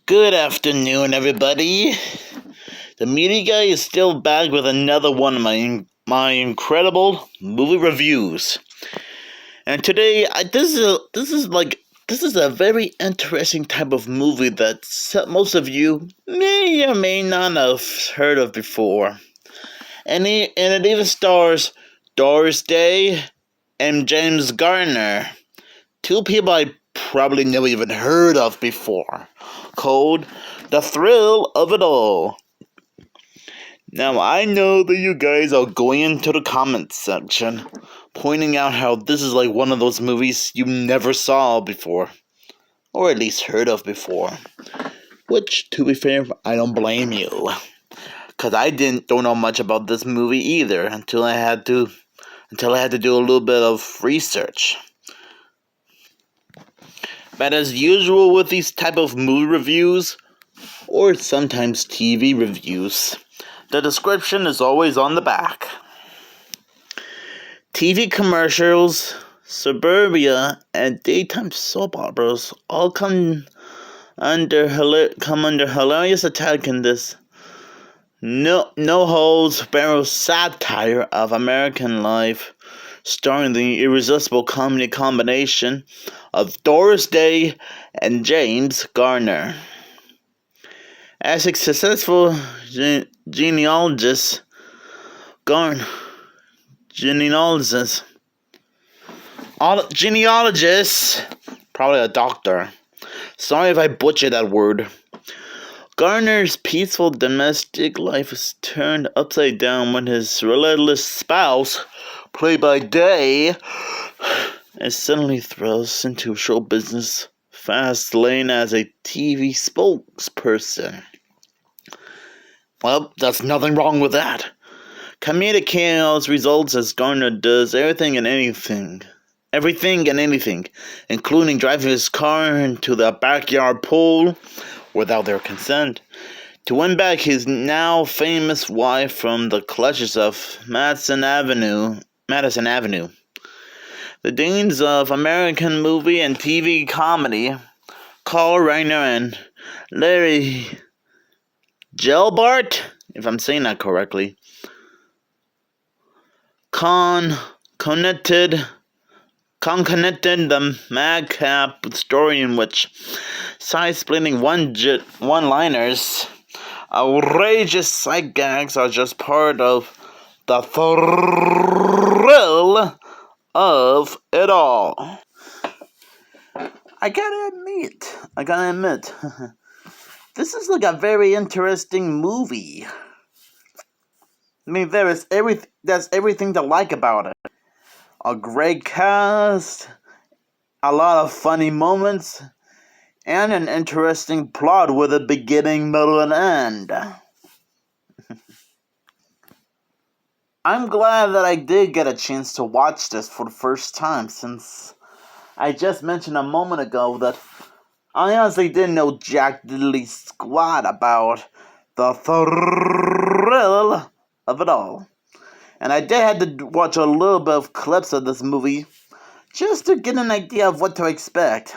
Good afternoon, everybody. The Media Guy is still back with another one of my incredible movie reviews. And today, this is a very interesting type of movie that most of you may or may not have heard of before. And it even stars Doris Day and James Garner, two people I probably never even heard of before, called The Thrill of It All. Now, I know that you guys are going into the comments section, pointing out how this is like one of those movies you never saw before, or at least heard of before. Which, to be fair, I don't blame you, because I don't know much about this movie either until I had to do a little bit of research. But as usual with these type of movie reviews, or sometimes TV reviews, the description is always on the back. TV commercials, suburbia, and daytime soap operas all come under hilarious attack in this no holds barred satire of American life, starring the irresistible comedy combination of Doris Day and James Garner. As a successful genealogist, probably a doctor. Sorry if I butchered that word. Garner's peaceful domestic life is turned upside down when his relentless spouse, played by Day, is suddenly thrust into show business fast lane as a TV spokesperson. Well, there's nothing wrong with that. Comedic chaos results as Garner does everything and anything, including driving his car into the backyard pool without their consent, to win back his now famous wife from the clutches of Madison Avenue. The deans of American movie and TV comedy, Carl Reiner and Larry Gelbart, if I'm saying that correctly, conconnected the madcap story in which side-splitting one-liners, outrageous sight gags are just part of the thrill of it all. I gotta admit, this is like a very interesting movie. I mean, there's everything to like about it. A great cast, a lot of funny moments, and an interesting plot with a beginning, middle, and end. I'm glad that I did get a chance to watch this for the first time, since I just mentioned a moment ago that I honestly didn't know jack diddly squat about the thrill of it all. And I did have to watch a little bit of clips of this movie just to get an idea of what to expect.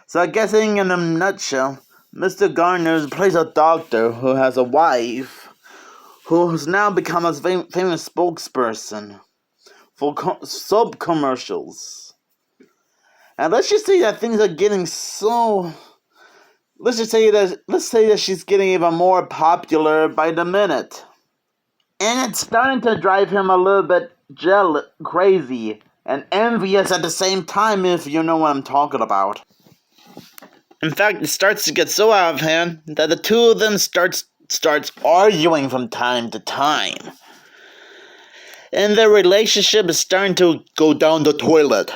So I guess in a nutshell, Mr. Garner plays a doctor who has a wife who has now become a famous spokesperson for soap commercials. And let's just say that things are getting so... Let's say that she's getting even more popular by the minute. And it's starting to drive him a little bit crazy, and envious at the same time, if you know what I'm talking about. In fact, it starts to get so out of hand that the two of them starts arguing from time to time. And their relationship is starting to go down the toilet.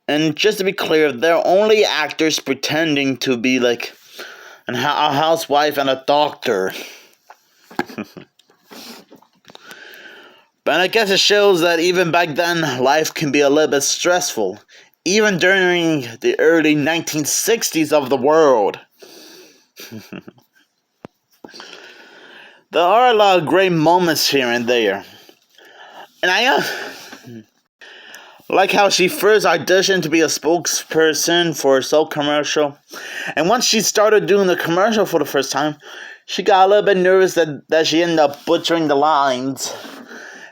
And just to be clear, they're only actors pretending to be like a housewife and a doctor. But I guess it shows that even back then, life can be a little bit stressful, even during the early 1960s of the world. There are a lot of great moments here and there. And Like how she first auditioned to be a spokesperson for a soap commercial. And once she started doing the commercial for the first time, she got a little bit nervous that she ended up butchering the lines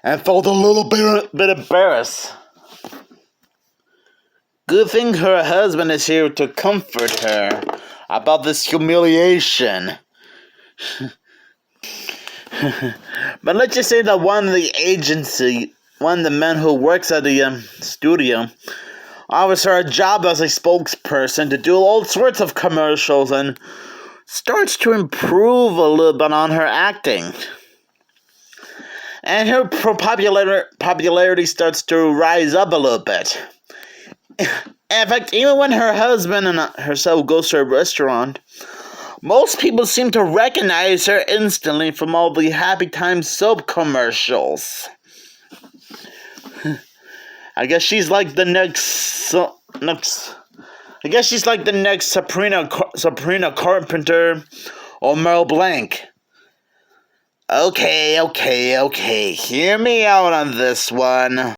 and felt a little bit embarrassed. Good thing her husband is here to comfort her about this humiliation. But let's just say that one of the men who works at the studio, offers her a job as a spokesperson to do all sorts of commercials and starts to improve a little bit on her acting. And her popularity starts to rise up a little bit. In fact, even when her husband and herself goes to a restaurant, most people seem to recognize her instantly from all the Happy Time soap commercials. I guess she's like the next. I guess she's like the next Sabrina Carpenter or Mel Blanc. Okay. Hear me out on this one.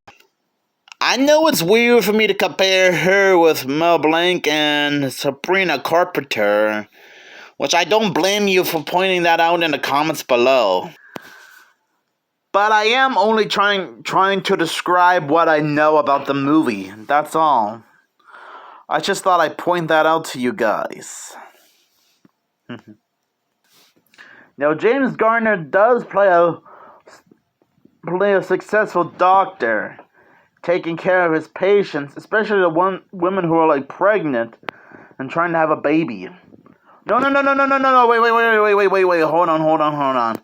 I know it's weird for me to compare her with Mel Blanc and Sabrina Carpenter, which I don't blame you for pointing that out in the comments below. But I am only trying to describe what I know about the movie. That's all. I just thought I'd point that out to you guys. Now, James Garner does play a successful doctor, taking care of his patients, especially the women who are like pregnant and trying to have a baby. No, wait, hold on.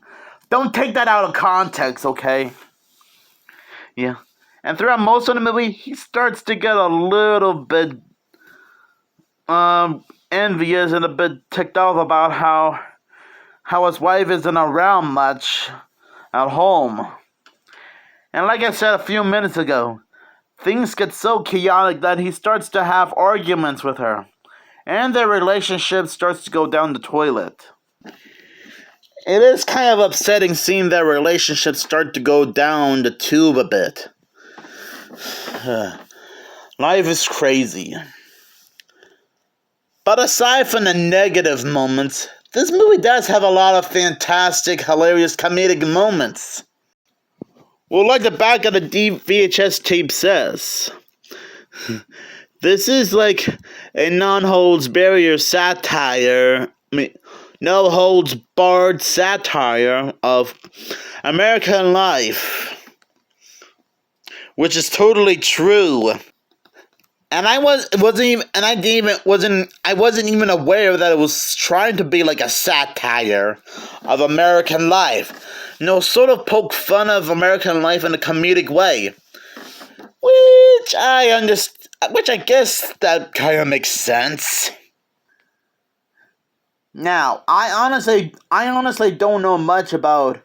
Don't take that out of context, okay? Yeah. And throughout most of the movie, he starts to get a little bit envious and a bit ticked off about how his wife isn't around much at home. And like I said a few minutes ago, things get so chaotic that he starts to have arguments with her, and their relationship starts to go down the toilet. It is kind of upsetting seeing their relationship start to go down the tube a bit. Life is crazy. But aside from the negative moments, this movie does have a lot of fantastic, hilarious comedic moments. Well, like the back of the VHS tape says, this is like a no-holds-barred satire of American life, which is totally true. And I wasn't even aware that it was trying to be like a satire of American life. Sort of poke fun of American life in a comedic way, which I guess that kind of makes sense. Now, I honestly don't know much about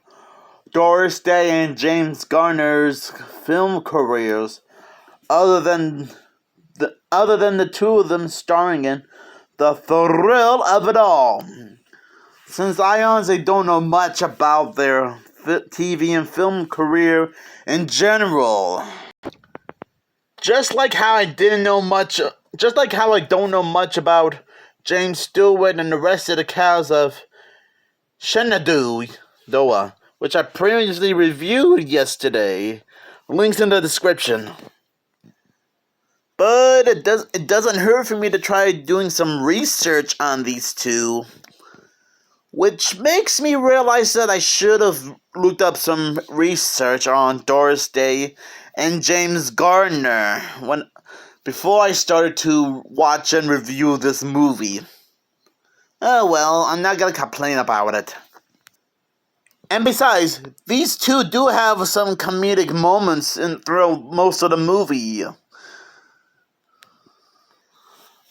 Doris Day and James Garner's film careers, other than the two of them starring in The Thrill of It All. Since I honestly don't know much about their TV and film career in general. Just like how I don't know much about James Stewart and the rest of the cast of Shenandoah, which I previously reviewed yesterday. Links in the description. But it doesn't hurt for me to try doing some research on these two, which makes me realize that I should have looked up some research on Doris Day and James Garner before I started to watch and review this movie. Oh well, I'm not gonna complain about it. And besides, these two do have some comedic moments throughout most of the movie.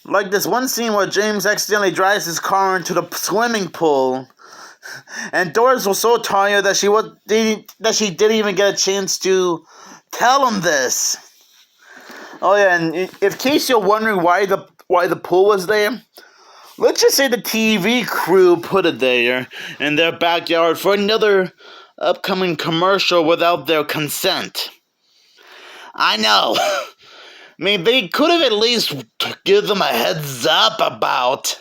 Like this one scene where James accidentally drives his car into the swimming pool, and Doris was so tired that she didn't even get a chance to tell him this. Oh yeah, and in case you're wondering why the pool was there, let's just say the TV crew put it there in their backyard for another upcoming commercial without their consent. I know. I mean, they could have at least give them a heads up about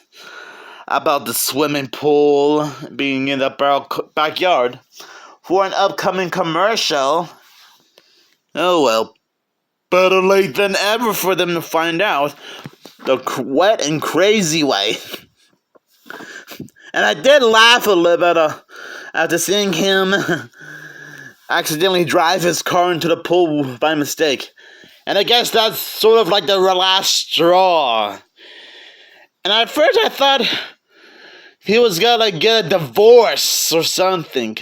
the swimming pool being in the backyard for an upcoming commercial. Oh well, better late than ever for them to find out the wet and crazy way. And I did laugh a little bit after seeing him accidentally drive his car into the pool by mistake. And I guess that's sort of like the last straw. And at first I thought he was gonna get a divorce or something,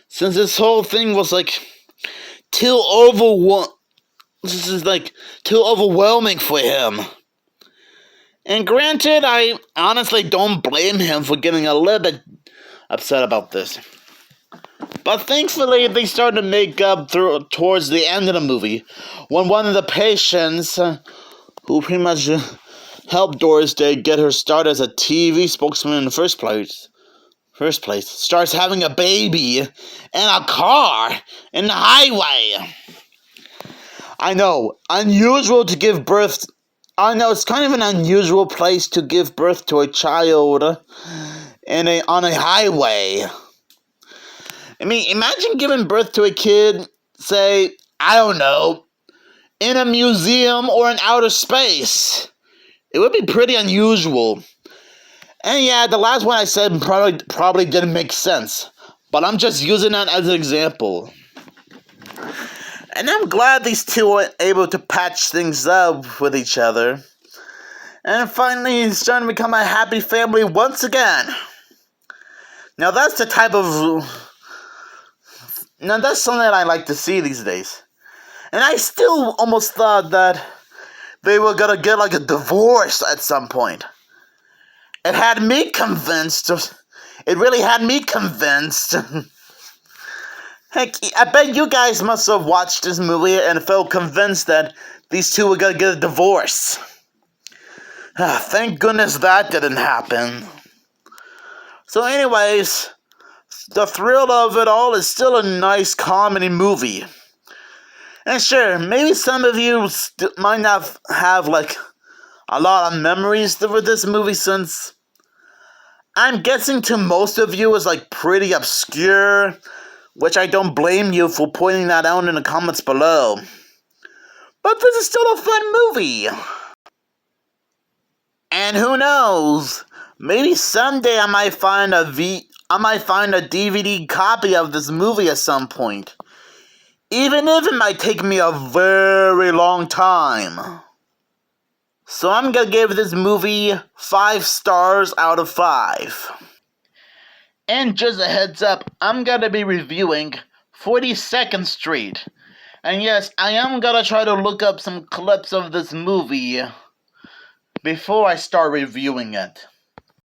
since this whole thing was too too overwhelming for him. And granted, I honestly don't blame him for getting a little bit upset about this. But thankfully, they started to make up towards the end of the movie, when one of the patients, who pretty much helped Doris Day get her start as a TV spokesman in the first place, starts having a baby in a car in the highway. I know, unusual to give birth. I know it's kind of an unusual place to give birth to a child on a highway. I mean, imagine giving birth to a kid, say, I don't know, in a museum or in outer space. It would be pretty unusual. And yeah, the last one I said probably didn't make sense, but I'm just using that as an example. And I'm glad these two were able to patch things up with each other. And finally, it's starting to become a happy family once again. Now that's the type of... Now that's something that I like to see these days. And I still almost thought that they were gonna get a divorce at some point. It had me convinced. It really had me convinced. Heck, I bet you guys must have watched this movie and felt convinced that these two were gonna get a divorce. Thank goodness that didn't happen. So anyways, the thrill of it all is still a nice comedy movie. And sure, maybe some of you might not have a lot of memories with this movie, since I'm guessing to most of you is pretty obscure, which I don't blame you for pointing that out in the comments below. But this is still a fun movie. And who knows, maybe someday I might find a DVD copy of this movie at some point. Even if it might take me a very long time. So I'm gonna give this movie 5 stars out of 5. And just a heads up, I'm gonna be reviewing 42nd Street. And yes, I am gonna try to look up some clips of this movie before I start reviewing it.